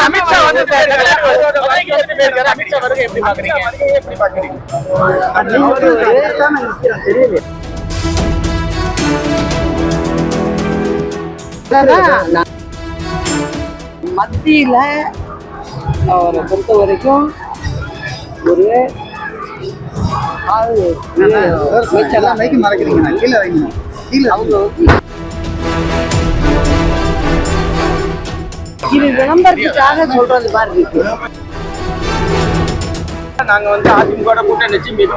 அமித்ஷா வந்து அமித்ஷா வருகை எப்படி பாக்குறீங்க? மத்தியில அவரை பொறுத்த வரைக்கும் ஒரு இது விளம்பரத்துக்காக சொல்றது மாதிரி இருக்கு. நாங்க வந்து அதிமுக கூட்டணி வச்சு மிக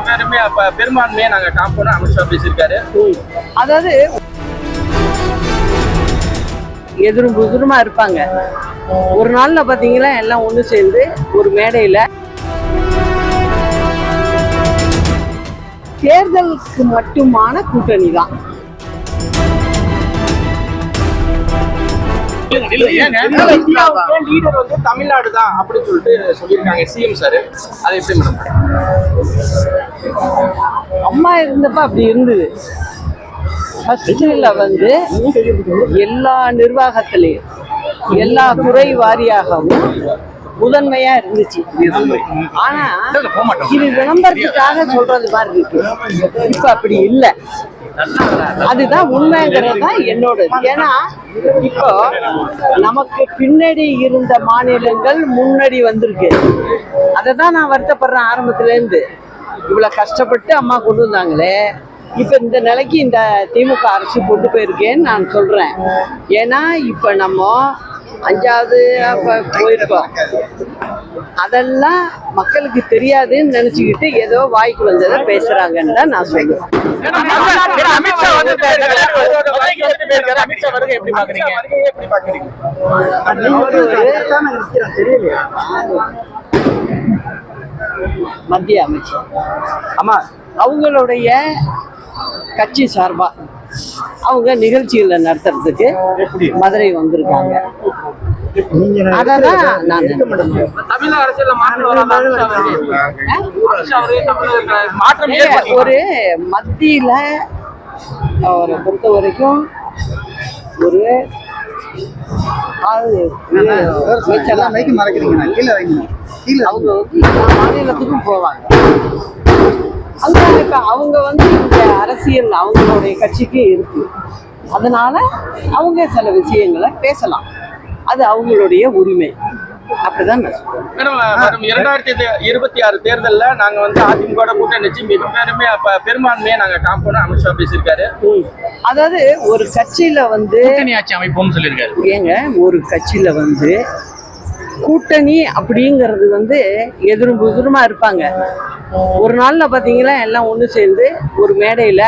பெரும்பான்மையை நாங்க காப்போம் அமித்ஷா பேசியிருக்காரு. அதாவது எதிரும் புதிருமா இருப்பாங்க. ஒரு நாள்ல பாத்தீங்கன்னா எல்லாம் ஒண்ணு சேர்ந்து ஒரு மேடையில தேர்தலுக்கு மட்டுமான கூட்டணி தான். லீடர் வந்து தமிழ்நாடு தான் அப்படின்னு சொல்லிட்டு சொல்லியிருக்காங்க சிஎம் சார். அதை எப்படி மேடம்? அம்மா இருந்தப்ப அப்படி இருந்தது. ஃபர்ஸ்ட்ல வந்து எல்லா நிர்வாகத்திலையும் எல்லா துறை வாரியாகவும் முதன்மையா இருந்துச்சு. ஆனா இது விளம்பரத்துக்காக சொல்றது மாதிரி இருக்கு. இப்ப அப்படி இல்லை. அதுதான் உண்மைங்கிறது தான் என்னோட. ஏன்னா இப்போ நமக்கு பின்னாடி இருந்த மாநிலங்கள் முன்னாடி வந்திருக்கு. அதை தான் நான் வருத்தப்படுறேன். ஆரம்பத்துல இருந்து இவ்வளவு கஷ்டப்பட்டு அம்மா கொண்டு வந்தாங்களே, இப்ப இந்த நிலைக்கு இந்த திமுக அரசு கொண்டு போயிருக்கேன்னு நான் சொல்றேன். ஏன்னா இப்ப நம்ம 5வது போயிருக்கோம். அதெல்லாம் மக்களுக்கு தெரியாதுன்னு நினைச்சுக்கிட்டு ஏதோ வாய்க்கு வந்ததை பேசுறாங்கன்னு தான் நான் சொல்லுவேன். மத்திய அமைச்சர் அவங்களுடைய கட்சி சார்பா அவங்க நிகழ்ச்சிகளை நடத்துறதுக்கு மதுரை வந்திருக்காங்க. அதான் நான் ஒரு மத்தியில அவரை பொறுத்த வரைக்கும் ஒரு அவங்க மாநிலத்துக்கும் போவாங்க. அதுதான் இப்ப அவங்க வந்து இந்த அரசியல் அவங்களுடைய கட்சிக்கு இருக்கு. அதனால அவங்க சில விஷயங்களை பேசலாம். அது அவங்களுடைய உரிமை. அப்படிதான் மேடம். 2026 தேர்தல்ல நாங்க வந்து அதிமுக கூட்டணி வச்சு மிக பெரும்பான்மையை நாங்க காப்போம் அமித்ஷா பேசியிருக்காரு. அதாவது ஒரு கட்சியில வந்து ஆட்சி அமைப்போம் சொல்லியிருக்காரு. ஏங்க ஒரு கட்சியில வந்து கூட்டணி அப்படிங்கிறது வந்து எதிரும் புதிருமா இருப்பாங்க. ஒரு நாள்ல பாத்தீங்கன்னா எல்லாம் ஒண்ணு சேர்ந்து ஒரு மேடையில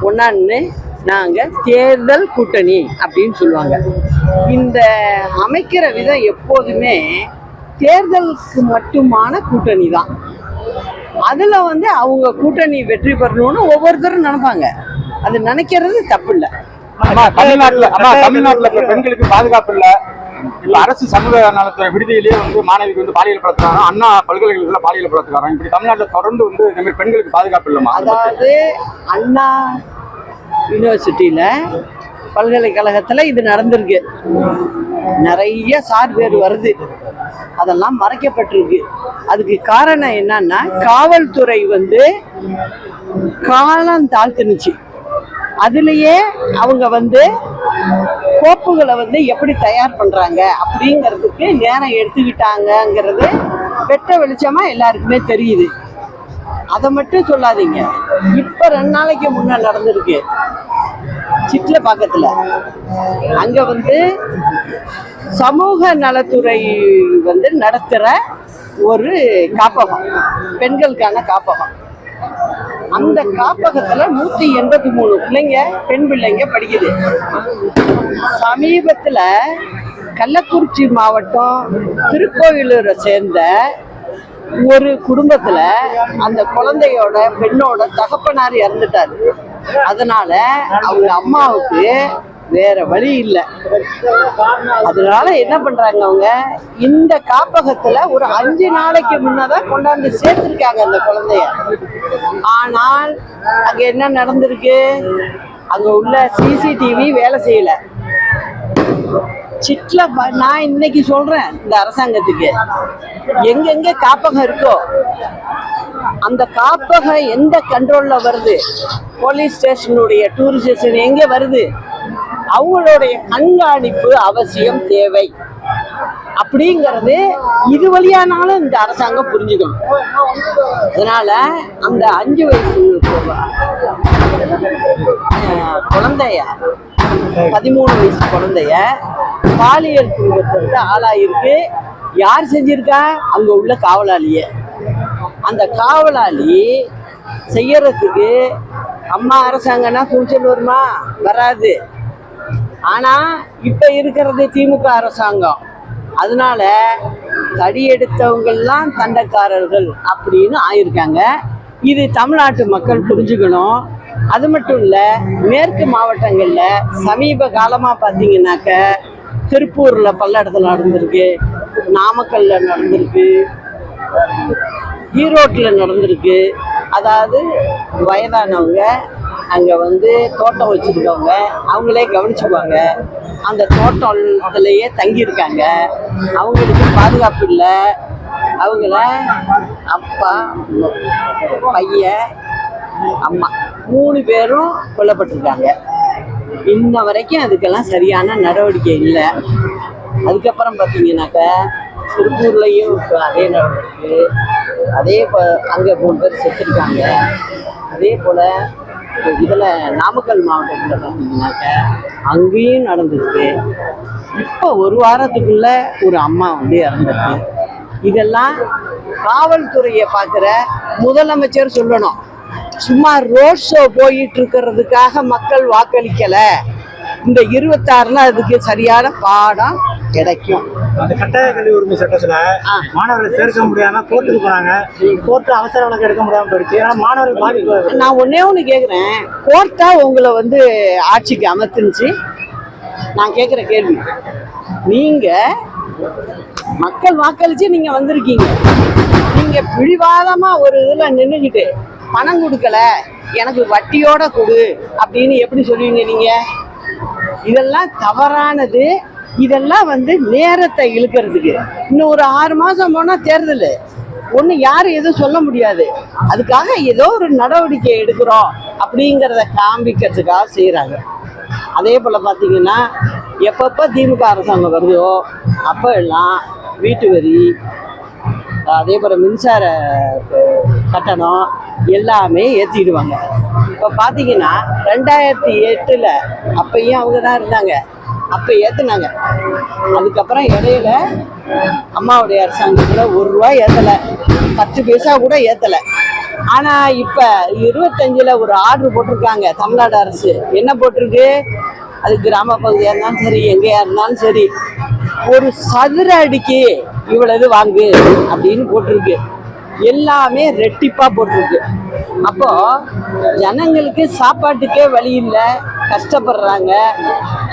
ஒன்னான்னு நாங்க தேர்தல் கூட்டணி அப்படின்னு சொல்லுவாங்க. இந்த அமைக்கிற விதம் எப்போதுமே தேர்தலுக்கு மட்டுமான கூட்டணி தான். அதுல வந்து அவங்க கூட்டணி வெற்றி பெறணும்னு ஒவ்வொருத்தரும் நினைப்பாங்க. அது நினைக்கிறது தப்பு இல்லை. தமிழ்நாட்டுல பெண்களுக்கு பாதுகாப்பு இல்ல. இப்ப அரசு சமூக நலத்துறை விடுதியிலேயே வந்து மாணவிக்கு வந்து பாலியல் படுத்துறாங்க. அண்ணா பல்கலைக்கழகத்துல பாலியல் படுத்துறாங்க. இப்படி தமிழ்நாட்டுல தொடர்ந்து வந்து இந்த மாதிரி பெண்களுக்கு பாதுகாப்பு இல்லமா? அதாவது அண்ணா யூனிவர்சிட்டியில பல்கலைக்கழகத்துல இது நடந்திருக்கு. நிறைய சார் பேர் வருது. அதெல்லாம் மறைக்கப்பட்டிருக்கு. அதுக்கு காரணம் என்னன்னா காவல்துறை வந்து காலம் தாழ்த்துனுச்சு. அதுலயே அவங்க வந்து கோப்புகளை வந்து எப்படி தயார் பண்றாங்க அப்படிங்கிறதுக்கு நேரம் எடுத்துக்கிட்டாங்கிறது வெட்ட வெளிச்சமா எல்லாருக்குமே தெரியுது. அதை மட்டும் சொல்லாதீங்க. இப்ப 2 நாளைக்கு முன்ன நடந்திருக்கு சிட்ல பக்கத்துல. அங்க வந்து சமூக நலத்துறை வந்து நடத்துற ஒரு காப்பகம், பெண்களுக்கான காப்பகம். அந்த காப்பகத்துல 183 பிள்ளைங்க, பெண் பிள்ளைங்க படிக்குது. சமீபத்துல கள்ளக்குறிச்சி மாவட்டம் திருக்கோயிலூரை சேர்ந்த ஒரு குடும்பத்துல அந்த குழந்தையோட பெண்ணோட தகப்பனார் இறந்துட்டாரு. அதனால அவங்க அம்மாவுக்கு வேற வழி இல்லை. அதனால என்ன பண்றாங்க, அவங்க இந்த காப்பகத்துல ஒரு 5 நாளைக்கு முன்னதான் கொண்டாந்து சேர்த்திருக்காங்க அந்த குழந்தைய. ஆனால் அங்க என்ன நடந்திருக்கு, அங்க உள்ள சிசிடிவி வேலை செய்யல. நான் இன்னைக்கு சொல்றேன் இந்த அரசாங்கத்துக்கு, எங்கெங்க காப்பகம் இருக்கோ அந்த காப்பகம் எந்த கண்ட்ரோல்ல வருது, போலீஸ் ஸ்டேஷனுடைய டூரிஸ்ட் ஸ்டேஷன் எங்க வருது, அவங்களுடைய கண்காணிப்பு அவசியம் தேவை அப்படிங்கிறது இது வழியானாலும் இந்த அரசாங்கம் புரிஞ்சுக்கணும். அதனால அந்த 5 வயசு குழந்தைய 13 வயசு குழந்தைய பாலியல் துன்பத்திற்கு ஆளாயிருக்கு. யார் செஞ்சிருக்கா? அங்க உள்ள காவலாளிய. அந்த காவலாளி செய்யறதுக்கு அம்மா அரசாங்கம்னா துணிச்சல் வருமா? வராது. ஆனா இப்ப இருக்கிறது திமுக அரசாங்கம். அதனால தடி எடுத்தவங்கெல்லாம் தண்டக்காரர்கள் அப்படின்னு ஆயிருக்காங்க. இது தமிழ்நாட்டு மக்கள் புரிஞ்சுக்கணும். அது மட்டும் இல்ல, மேற்கு மாவட்டங்கள்ல சமீப காலமா பாத்தீங்கன்னாக்க திருப்பூர்ல பல்லடத்துல நடந்திருக்கு, நாமக்கல்ல நடந்திருக்கு, ஈரோட்டுல நடந்திருக்கு. அதாவது வயதானவங்க அங்க தோட்டம் வச்சிருக்கவங்க அவங்களே கவனிச்சுக்குவாங்க. அந்த தோட்டத்திலேயே தங்கியிருக்காங்க. அவங்களுக்கு பாதுகாப்பு இல்லை. அவங்கள அப்பா, பையன், அம்மா 3 பேரும் கொல்லப்பட்டிருக்காங்க. இன்ன வரைக்கும் அதுக்கெல்லாம் சரியான நடவடிக்கை இல்லை. அதுக்கப்புறம் பார்த்தீங்கன்னாக்க திருப்பூர்லையும் அதே நடந்திருக்கு. அங்கே 3 பேர் செத்துருக்காங்க. அதே போல் இதில் நாமக்கல் மாவட்டத்தில் பார்த்தீங்கன்னாக்க அங்கேயும் நடந்திருக்கு. இப்போ ஒரு வாரத்துக்குள்ள ஒரு அம்மா இறந்துருக்கு. இதெல்லாம் காவல்துறையை பார்க்குற முதலமைச்சர் சொல்லணும். சும்மா ரோட் ஷோ போயிட்டு இருக்கிறதுக்காக மக்கள் வாக்களிக்கல. இந்த 26ல அதுக்கு சரியான பாடம் கிடைக்கும். அந்த கட்டாய கல்வி உரிமை சட்டத்துல மாணவர்கள் சேர்க்க முடியாம கோர்ட்டுக்கு போனாங்க. கோர்ட்டு அவசர வழக்கு எடுக்க முடியாம போயிடுச்சு. ஏன்னா மாணவர்கள் பாதிப்பு. நான் ஒண்ணு கேக்குறேன், கோர்ட்டா உங்களை ஆட்சிக்கு அமர்த்துச்சு? நான் கேக்குற கேள்வி, நீங்க மக்கள் வாக்களிச்சு நீங்க வந்திருக்கீங்க. நீங்க பிடிவாதமா ஒரு இதுல நின்றுகிட்டு பணம் கொடுக்கல, எனக்கு வட்டியோட கொடு அப்படின்னு எப்படி சொல்லுவீங்க நீங்க? இதெல்லாம் தவறானது. இதெல்லாம் நேரத்தை இழுக்கிறதுக்கு. இன்னும் ஒரு 6 மாசம் போனா தேர்தல், ஒன்றும் யாரும் எதுவும் சொல்ல முடியாது. அதுக்காக ஏதோ ஒரு நடவடிக்கை எடுக்கிறோம் அப்படிங்கிறத காண்பிக்கிறதுக்காக செய்கிறாங்க. அதே போல் பார்த்தீங்கன்னா எப்பப்போ திமுக அரசாங்கம் வருதோ அப்போ எல்லாம் வீட்டு வரி, அதே போல் மின்சார கட்டணம் எல்லாமே ஏற்றிடுவாங்க. இப்போ பார்த்தீங்கன்னா 2008ல் அப்பையும் அவங்க தான் இருந்தாங்க, அப்போ ஏற்றுனாங்க. அதுக்கப்புறம் இடையில அம்மாவுடைய அரசாங்கத்தில் 1 ரூபாய் ஏற்றலை, 10 பைசா கூட ஏற்றலை. ஆனால் இப்போ 25ல் ஒரு ஆர்டர் போட்டிருக்காங்க தமிழ்நாடு அரசு. என்ன போட்டிருக்கு? அது கிராம பகுதியாக இருந்தாலும் சரி, எங்கேயா இருந்தாலும் சரி, ஒரு சதுர அடிக்கு இவ்வளவு வாங்கு அப்படின்னு போட்டிருக்கு. எல்லாமே ரெட்டிப்பா போட்டிருக்கு. அப்போ ஜனங்களுக்கு சாப்பாட்டுக்கே வழி இல்லை, கஷ்டப்படுறாங்க.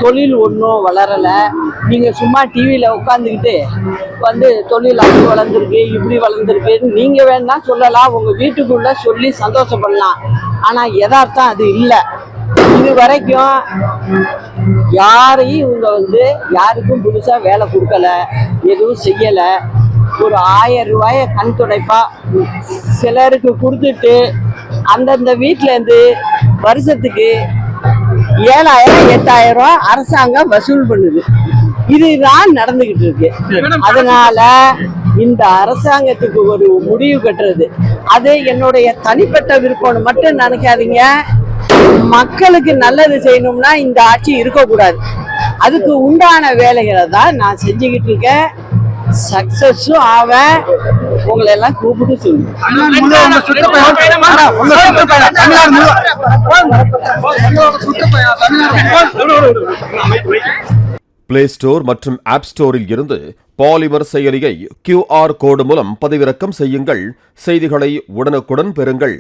தொழில் ஒன்றும் வளரலை. நீங்கள் சும்மா டிவியில் உட்காந்துக்கிட்டு தொழில் அப்படி வளர்ந்துருக்கு இப்படி வளர்ந்துருக்குன்னு நீங்கள் வேணா சொல்லலாம், உங்கள் வீட்டுக்குள்ளே சொல்லி சந்தோஷப்படலாம். ஆனால் யதார்த்தம் அது இல்லை. இது வரைக்கும் யாரையும் இவங்க யாருக்கும் புதுசாக வேலை கொடுக்கல, எதுவும் செய்யலை. ஒரு 1000 ரூபாய கண் துடைப்பா சிலருக்கு கொடுத்துட்டு அந்தந்த வீட்டிலேருந்து வருஷத்துக்கு 7000 8000 அரசாங்கம் வசூல் பண்ணுது. இதுதான் நடந்துகிட்டு இருக்கு. அதனால இந்த அரசாங்கத்துக்கு ஒரு முடிவு கட்டுறது, அது என்னுடைய தனிப்பட்ட விருப்பம்னு மட்டும் நினைக்காதீங்க. மக்களுக்கு நல்லது செய்யணும்னா இந்த ஆட்சி இருக்கக்கூடாது. அதுக்கு உண்டான வேலைகளை தான் நான் செஞ்சுக்கிட்டு இருக்கேன். சக்சஸும் ஆவேன். உங்களை எல்லாம் கூப்பிட்டு சொல்லுவேன். பிளே ஸ்டோர் மற்றும் ஆப் ஸ்டோரில் இருந்து பாலிமர் செயலியை QR கோடு மூலம் பதிவிறக்கம் செய்யுங்கள். செய்திகளை உடனுக்குடன் பெறுங்கள்.